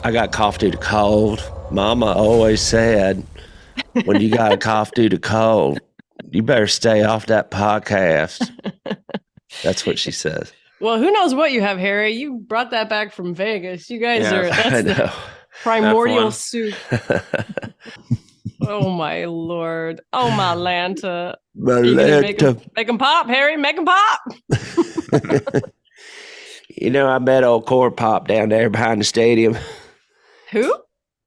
I got cough due to cold. Mama always said, when you got a cough due to cold, you better stay off that podcast. That's what she says. Well, who knows what you have, Harry? You brought that back from Vegas. You guys I that's know. the primordial F1. soup. Oh my Lord. Oh my Lanta. Make them pop, Harry. Make them pop. You know, I met old Corn Pop down there behind the stadium. Who?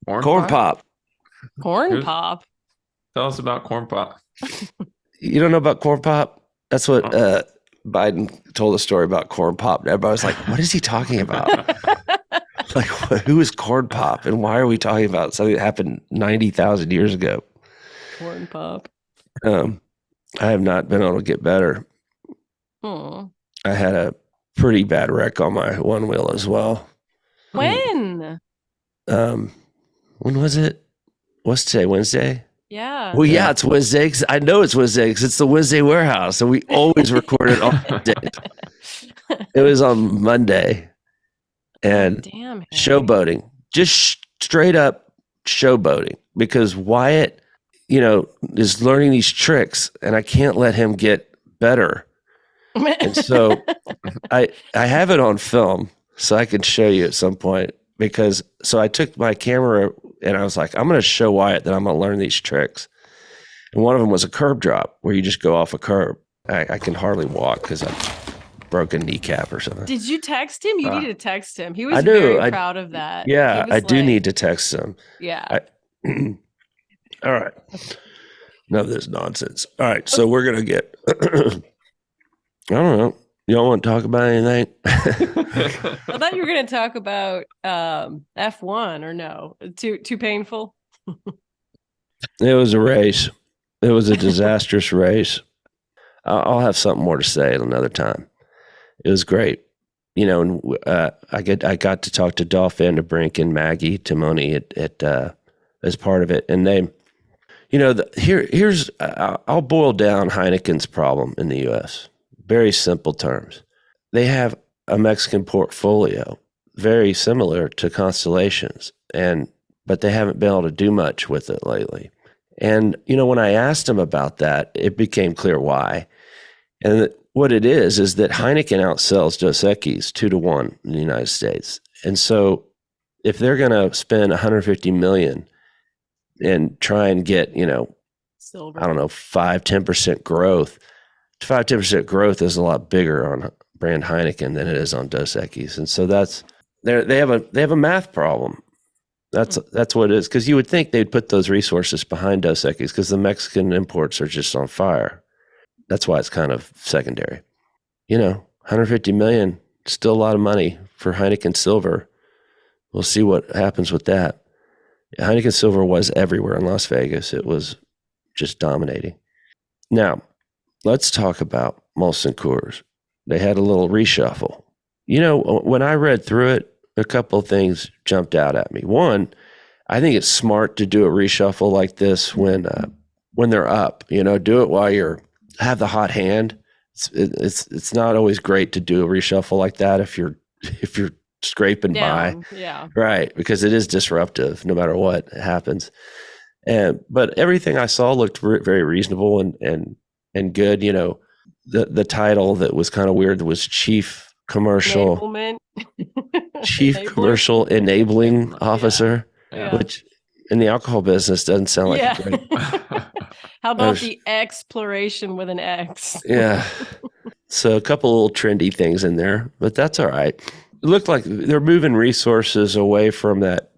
Corn Pop. Corn Pop. Tell us about Corn Pop. You don't know about Corn Pop? That's what Biden told a story about Corn Pop. And everybody was like, what is he talking about? Like, who is Corn Pop? And why are we talking about something that happened 90,000 years ago? Corn Pop. I have not been able to get better. Hmm. I had a pretty bad wreck on my one wheel as well. When? When was it? What's today? Wednesday? Yeah. Well, yeah, it's Wednesday. I know it's Wednesday because it's the Wednesday warehouse. So we always record it on Wednesdays. It was on Monday. And showboating. Just straight up showboating. Because Wyatt, is learning these tricks and I can't let him get better. And so I have it on film so I can show you at some point so I took my camera and I was like, I'm going to show Wyatt that I'm going to learn these tricks. And one of them was a curb drop where you just go off a curb. I can hardly walk because I broke a kneecap or something. Did you text him? You need to text him. He was very proud of that. Yeah, I do need to text him. Yeah. All right. None of this nonsense. All right. So we're going to get, I don't know. Y'all want to talk about anything? I thought you were going to talk about F1 or no? Too painful? It was a race. It was a disastrous race. I'll have something more to say at another time. It was great. And I got to talk to Dolph Van der Brink and Maggie Timoni as part of it. And they, here's I'll boil down Heineken's problem in the U.S. Very simple terms. They have a Mexican portfolio very similar to Constellation's, but they haven't been able to do much with it lately. And, when I asked them about that, it became clear why. And what it is that Heineken outsells Dos Equis 2-1 in the United States. And so if they're going to spend $150 million and try and get, Silver. I don't know, 5-10% growth, 5-10% growth is a lot bigger on brand Heineken than it is on Dos Equis. And so they have a math problem. That's what it is. Because you would think they'd put those resources behind Dos Equis because the Mexican imports are just on fire. That's why it's kind of secondary. $150 million, still a lot of money for Heineken Silver. We'll see what happens with that. Heineken Silver was everywhere in Las Vegas. It was just dominating. Now, let's talk about Molson Coors. They had a little reshuffle. When I read through it, a couple of things jumped out at me. One, I think it's smart to do a reshuffle like this when they're up. Do it while have the hot hand. It's not always great to do a reshuffle like that if you're scraping by. Yeah. Right. Because it is disruptive no matter what happens. But everything I saw looked very reasonable and good. The title that was kind of weird was Chief Commercial Enabling Officer, which in the alcohol business doesn't sound like a great. How about the exploration with an X? Yeah. So a couple little trendy things in there, but that's all right. It looked like they're moving resources away from that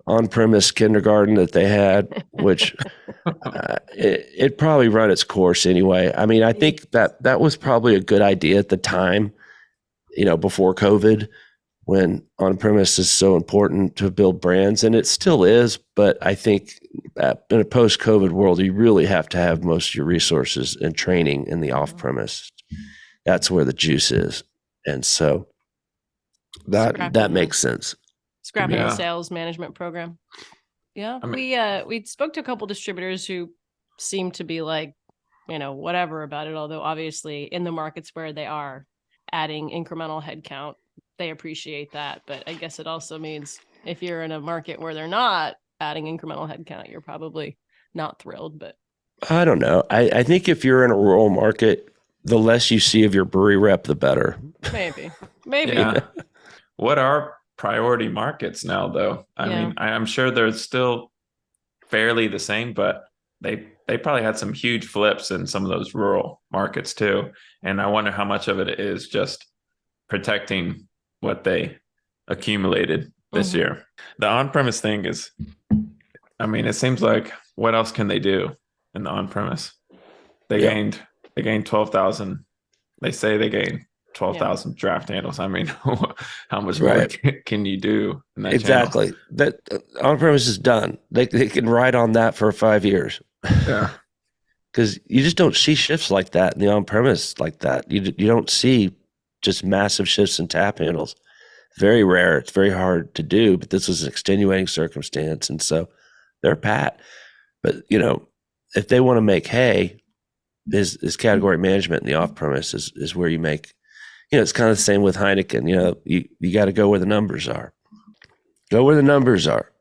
on-premise kindergarten that they had, which it probably run its course anyway. I mean, I think that was probably a good idea at the time, before COVID, when on-premise is so important to build brands, and it still is. But I think in a post-COVID world, you really have to have most of your resources and training in the off-premise. That's where the juice is. And so that makes sense. Scrapping the sales management program. Yeah. We spoke to a couple distributors who seem to be like, whatever about it. Although obviously in the markets where they are adding incremental headcount they appreciate that. But I guess it also means if you're in a market where they're not adding incremental headcount, you're probably not thrilled. But I don't know. I think if you're in a rural market, the less you see of your brewery rep, the better. maybe. Yeah. What are priority markets now, though? I mean, I'm sure they're still fairly the same, but they probably had some huge flips in some of those rural markets too. And I wonder how much of it is just protecting what they accumulated this year. The on-premise thing is, I mean, it seems like what else can they do in the on-premise? They gained 12,000. They say they gained 12,000 draft handles. I mean, how much more can you do in that exactly channel? That on-premise is done. They can ride on that for 5 years. Yeah. Because you just don't see shifts like that in the on-premise like that. You don't see just massive shifts in tap handles. Very rare. It's very hard to do, but this was an extenuating circumstance. And so they're pat. But, if they want to make hay, is category management in the off-premise is where you make, it's kind of the same with Heineken. You got to go where the numbers are. Go where the numbers are.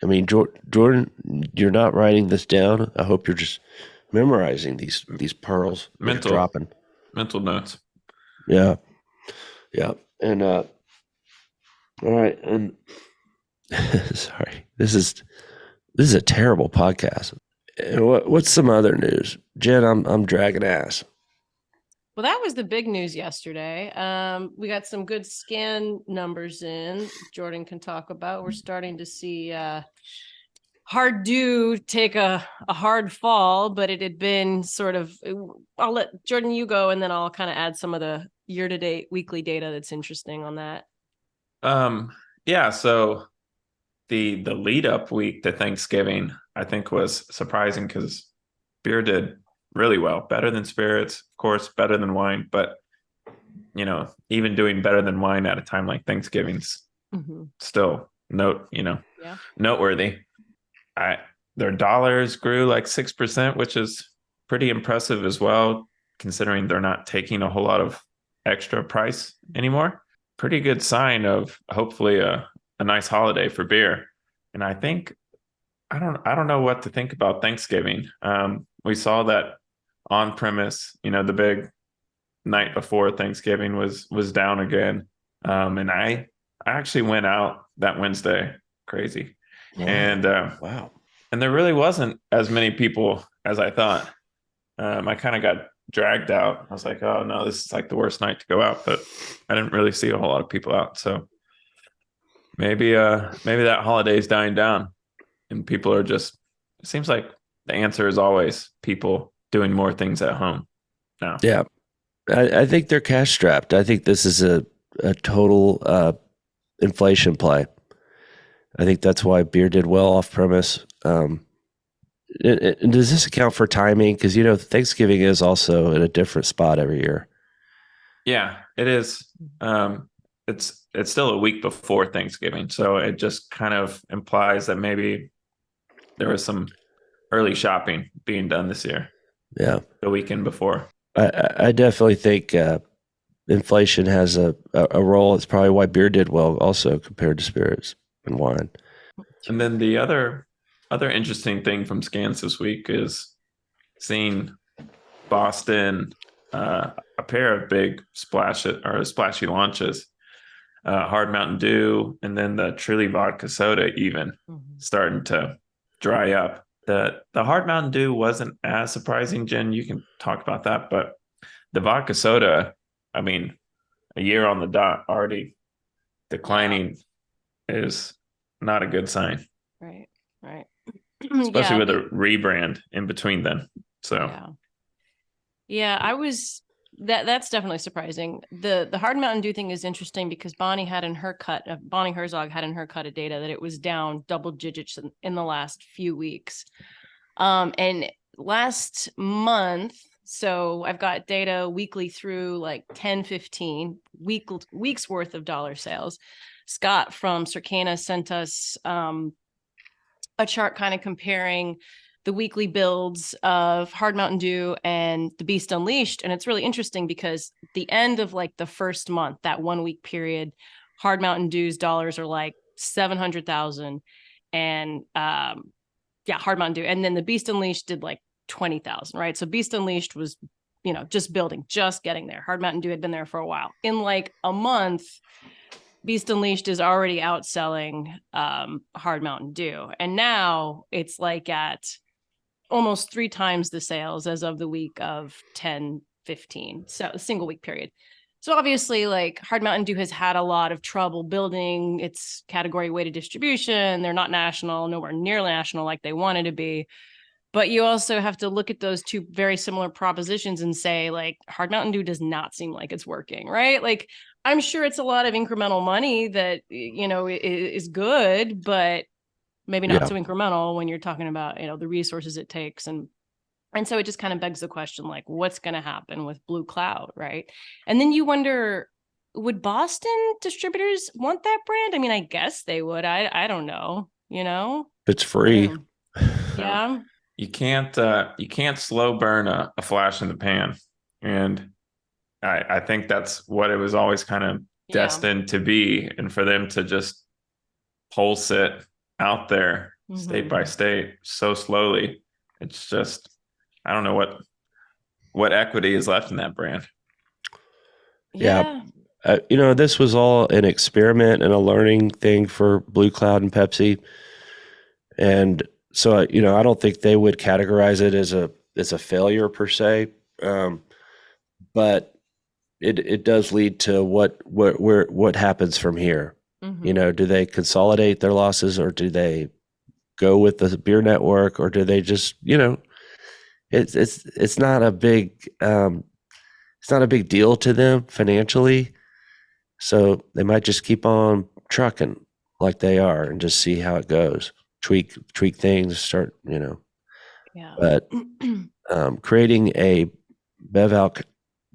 I mean, Jordan, you're not writing this down. I hope you're just memorizing these pearls. Dropping mental notes. Yeah. And all right. And sorry, this is a terrible podcast. And what's some other news, Jen? I'm dragging ass. Well, that was the big news yesterday. We got some good scan numbers in. Jordan can talk about. We're starting to see hard dew take a hard fall, but it had been sort of. I'll let Jordan you go, and then I'll kind of add some of the year-to-date weekly data that's interesting on that. Yeah. So the lead up week to Thanksgiving, I think, was surprising because beer did really well, better than spirits, of course, better than wine, but even doing better than wine at a time like Thanksgiving's still noteworthy. Their dollars grew like 6%, which is pretty impressive as well, considering they're not taking a whole lot of extra price anymore. Pretty good sign of hopefully a nice holiday for beer. And I think I don't know what to think about Thanksgiving. We saw that on premise, the big night before Thanksgiving was down again. And I actually went out that Wednesday, crazy. Wow. And wow. And there really wasn't as many people as I thought. I kind of got dragged out. I was like, oh no, this is like the worst night to go out, but I didn't really see a whole lot of people out. So maybe that holiday is dying down and people are just, it seems like the answer is always people doing more things at home now. Yeah. I think they're cash strapped. I think this is a total inflation play. I think that's why beer did well off premise. And does this account for timing? Because Thanksgiving is also in a different spot every year. Yeah, it is. It's still a week before Thanksgiving, so it just kind of implies that maybe there was some early shopping being done this year. Yeah, the weekend before. I definitely think inflation has a role. It's probably why beer did well also compared to spirits and wine. And then the other interesting thing from scans this week is seeing Boston, a pair of big splashy launches, Hard Mountain Dew, and then the Truly Vodka Soda even starting to dry up. The Hard Mountain Dew wasn't as surprising, Jen. You can talk about that, but the vodka soda, I mean, a year on the dot already declining is not a good sign. Right. Especially with a rebrand in between them. So I was that's definitely surprising. The Hard Mountain Dew thing is interesting because Bonnie Herzog had in her cut of data that it was down double digits in the last few weeks. And last month, so I've got data weekly through like 10-15 weeks worth of dollar sales. Scott from Circana sent us a chart kind of comparing the weekly builds of Hard Mountain Dew and the Beast Unleashed. And it's really interesting because the end of like the first month, that 1 week period, Hard Mountain Dew's dollars are like 700,000. And Hard Mountain Dew. And then the Beast Unleashed did like 20,000, right? So Beast Unleashed was, just building, just getting there. Hard Mountain Dew had been there for a while. In like a month, Beast Unleashed is already outselling Hard Mountain Dew. And now it's like at almost 3 times the sales as of the week of 10/15. So a single week period. So obviously, like Hard Mountain Dew has had a lot of trouble building its category weighted distribution. They're not national, nowhere near national like they wanted to be. But you also have to look at those two very similar propositions and say, like, Hard Mountain Dew does not seem like it's working, right? Like, I'm sure it's a lot of incremental money that, is good, but maybe not so incremental when you're talking about, the resources it takes. And so it just kind of begs the question, like, what's going to happen with Blue Cloud, right? And then you wonder, would Boston distributors want that brand? I mean, I guess they would. I don't know, It's free. Yeah. You can't slow burn a flash in the pan. And I think that's what it was always kind of destined to be. And for them to just pulse it out there state by state so slowly, it's just, I don't know what equity is left in that brand. Yeah. This was all an experiment and a learning thing for Blue Cloud and Pepsi. And so, I don't think they would categorize it as a failure per se. But it does lead to what happens from here. Do they consolidate their losses, or do they go with the beer network, or do they just, it's not a big deal to them financially. So they might just keep on trucking like they are and just see how it goes. Tweak things, start, but creating a BevAlc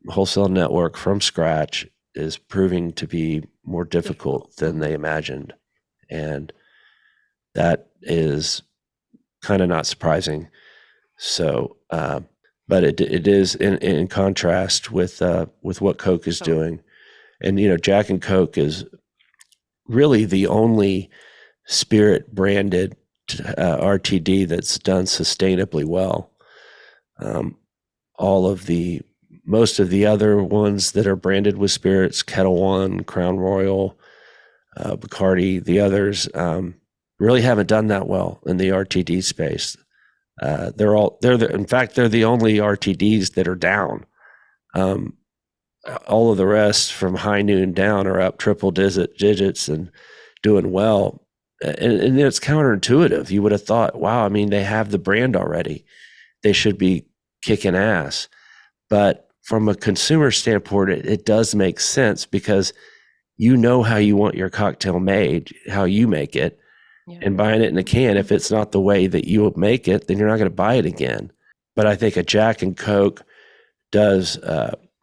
wholesale network from scratch is proving to be more difficult than they imagined. And that is kind of not surprising. So, but it is in contrast with what Coke is doing. And, Jack and Coke is really the only spirit branded RTD that's done sustainably well. Most of the other ones that are branded with spirits, Kettle One, Crown Royal, Bacardi, the others really haven't done that well in the RTD space. In fact, they're the only RTDs that are down. All of the rest from High Noon down are up triple digits and doing well. And it's counterintuitive. You would have thought, wow, I mean, they have the brand already. They should be kicking ass. But from a consumer standpoint, it does make sense because how you want your cocktail made, how you make it, and buying it in a can. If it's not the way that you make it, then you're not going to buy it again. But I think a Jack and Coke does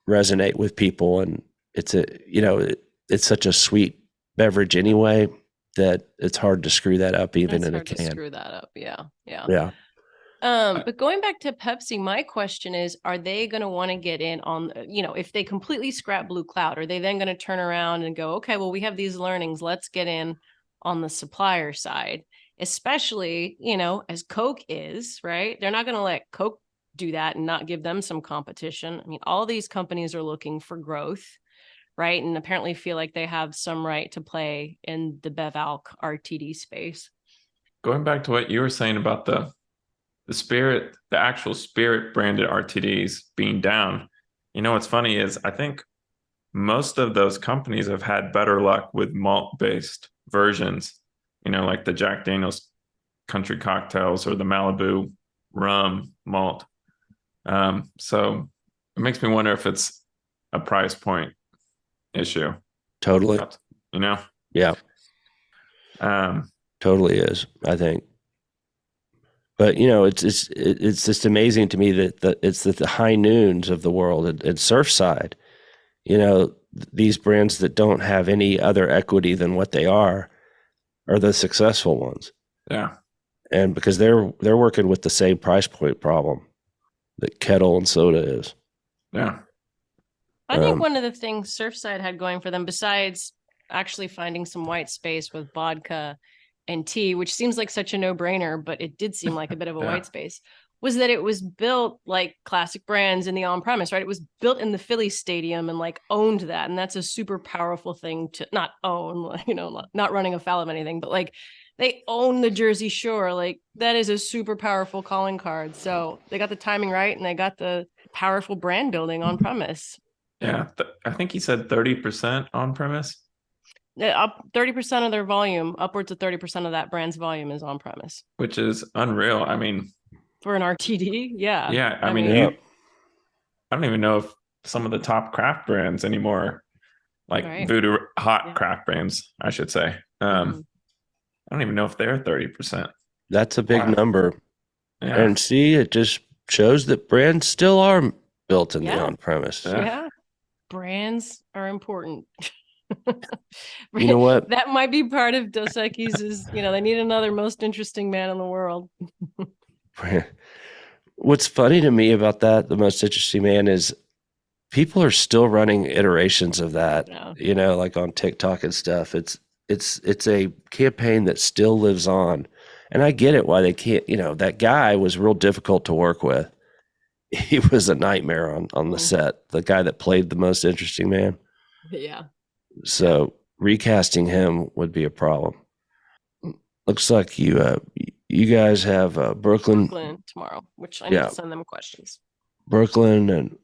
resonate with people, and it's it's such a sweet beverage anyway that it's hard to screw that up even in a can. Screw that up, yeah. But going back to Pepsi, my question is, are they going to want to get in on, if they completely scrap Blue Cloud, are they then going to turn around and go, okay, well, we have these learnings, let's get in on the supplier side, especially, as Coke is, right? They're not going to let Coke do that and not give them some competition. I mean, all these companies are looking for growth, right? And apparently feel like they have some right to play in the BevAlc RTD space. Going back to what you were saying about the actual spirit branded RTDs being down, what's funny is I think most of those companies have had better luck with malt based versions, like the Jack Daniel's country cocktails or the Malibu rum malt. So it makes me wonder if it's a price point issue. Totally. Yeah. Totally is, I think. But it's just amazing to me that it's the High Noons of the world and Surfside, these brands that don't have any other equity than what they are the successful ones. Yeah. and because they're working with the same price point problem that Kettle and soda is. Yeah. I think one of the things Surfside had going for them, besides actually finding some white space with vodka and tea, which seems like such a no-brainer, but it did seem like a bit of a white space, was that it was built like classic brands in the on-premise, right? It was built in the Philly Stadium and like owned that. And that's a super powerful thing to not own, you know, not running afoul of anything, but like they own the Jersey Shore. Like that is a super powerful calling card. So they got the timing right and they got the powerful brand building on premise. Yeah. I think he said 30% on premise. Up 30% of their volume, upwards of 30% of that brand's volume is on premise. Which is unreal. I mean, for an RTD, yeah. Yeah. I mean, I don't even know if some of the top craft brands anymore, like Voodoo hot craft brands, I should say. I don't even know if they're 30%. That's a big number. Yeah. And see, it just shows that brands still are built in the on-premise. Yeah. Brands are important. You know what? That might be part of Dos Equis is, you know, they need another most interesting man in the world. What's funny to me about that, the most interesting man, is people are still running iterations of that, you know, like on TikTok and stuff. It's a campaign that still lives on. And I get it why they can't, you know, that guy was real difficult to work with. He was a nightmare on the set, the guy that played the most interesting man. Yeah. So recasting him would be a problem. Looks like you guys have Brooklyn tomorrow, which I need to send them questions. Brooklyn, and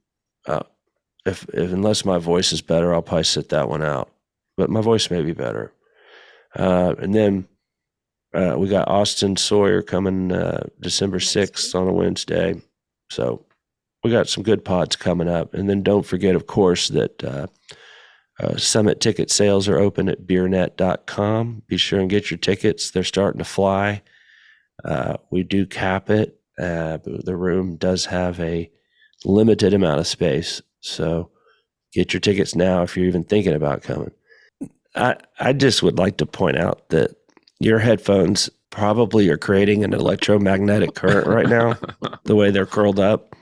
if unless my voice is better, I'll probably sit that one out. But my voice may be better. And then we got Austin Sawyer coming December 6th on a Wednesday. So we got some good pods coming up. And then don't forget, of course, that Summit ticket sales are open at beernet.com. Be sure and get your tickets. They're starting to fly. We do cap it. The room does have a limited amount of space. So get your tickets now if you're even thinking about coming. I just would like to point out that your headphones probably are creating an electromagnetic current right now, the way they're curled up.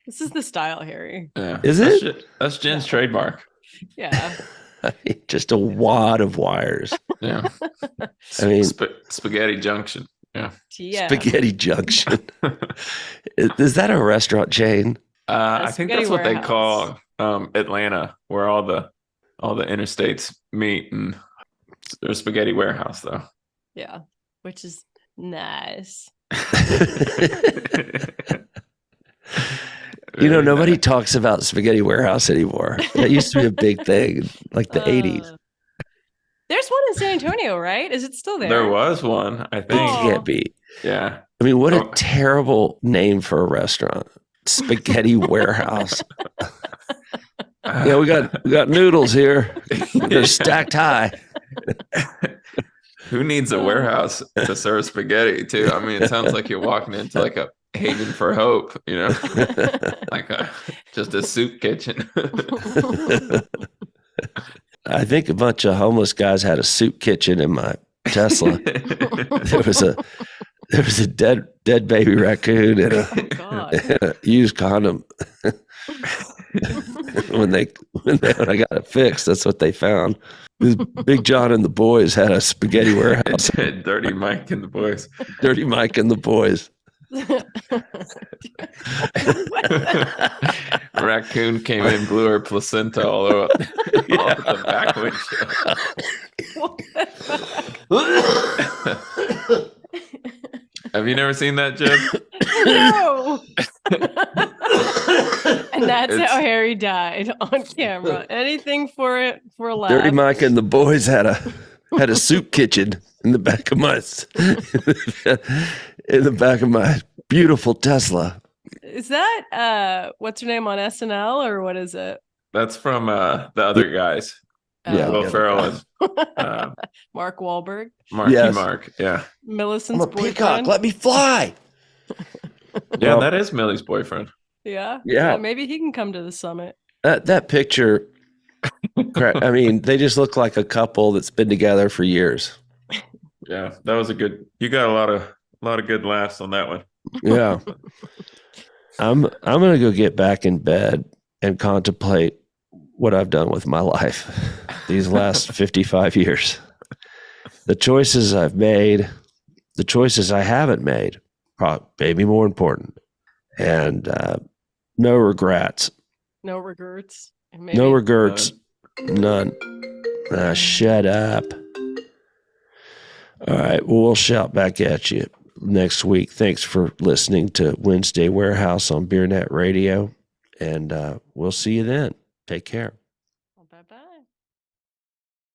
This is the style, Harry. Yeah. Is it? That's Jen's trademark. Yeah. Just a wad of wires. Yeah. I mean, Spaghetti Junction. Yeah. Spaghetti Junction. Is that a restaurant chain? I think that's what they call Atlanta, where all the interstates meet, and there's Spaghetti Warehouse, though. Yeah, which is nice. You know, nobody talks about Spaghetti Warehouse anymore. That used to be a big thing, like the 80s. There's one in San Antonio, right? Is it still there? There was one, I think. It can't be. Yeah. I mean, what a terrible name for a restaurant. Spaghetti Warehouse. Yeah, we got noodles here. They're stacked high. Who needs a warehouse to serve spaghetti too? I mean, it sounds like you're walking into like a haven for hope, you know, like just a soup kitchen. I think a bunch of homeless guys had a soup kitchen in my Tesla. There was a dead baby raccoon and a used condom. when I got it fixed, that's what they found. Big John and the boys had a spaghetti warehouse. Dirty Mike and the boys. Dirty Mike and the boys. Raccoon came in, blew her placenta all over the back windshield. Have you never seen that, Jeb? No. And that's how Harry died on camera. Anything for a laugh. Dirty Mike and the boys had a soup kitchen in the back of my beautiful Tesla. Is that what's her name on SNL, or what is it? That's from the other guys. Yeah, Will Ferrell and Mark Wahlberg. Mark, yeah. Millicent's I'm a boyfriend. peacock. Let me fly. Yeah, that is Millie's boyfriend. Yeah. Maybe he can come to the summit. That picture. I mean, they just look like a couple that's been together for years. Yeah, that was a good. You got a lot of good laughs on that one. Yeah. I'm going to go get back in bed and contemplate what I've done with my life these last 55 years. The choices I've made, the choices I haven't made, maybe more important. And no regrets. No regrets. No regrets. None. Shut up. All right. Well, we'll shout back at you next week. Thanks for listening to Wednesday Warehouse on BeerNet Radio. And we'll see you then. Take care.